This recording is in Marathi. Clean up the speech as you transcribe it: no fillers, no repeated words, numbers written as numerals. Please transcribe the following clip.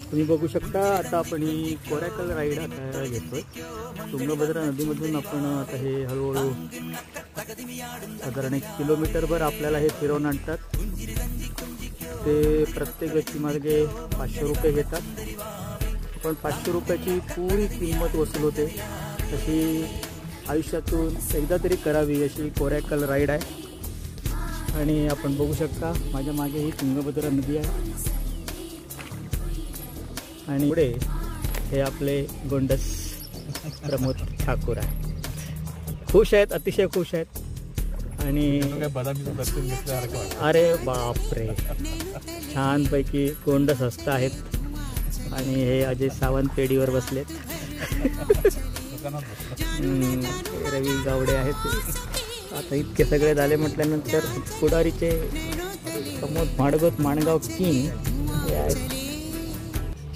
तुम्ही बघू शकता आता आपण ही कोराकल राईड आता घेतोय. तुंगभद्रा नदीमधून आपण आता हे हळूहळू साधारण 1 किलोमीटरभर आपल्याला हे फिरवून आणतात. ते प्रत्येक व्यक्ती मार्गे 500 रुपये घेतात. पण 500 रुपयाची पुरी किंमत वसूल होते. तशी आयुष्यातून एकदा तरी करावी अशी कोराकल राईड आहे. आणि आपण बघू शकता माझ्या मागे ही तुंगभद्रा नदी आहे आणि पुढे हे आपले गोंडस प्रमोद ठाकूर आहे. खुश आहेत, अतिशय खुश आहेत. आणि अरे बापरे, छानपैकी गोंडस हस्त आहेत. आणि हे अजय सावंत पेढीवर बसलेत. रवी गावडे आहेत. आता इतके सगळे झाले म्हटल्यानंतर पुढारीचे प्रमोद माडगोत माणगाव किंग हे आहेत.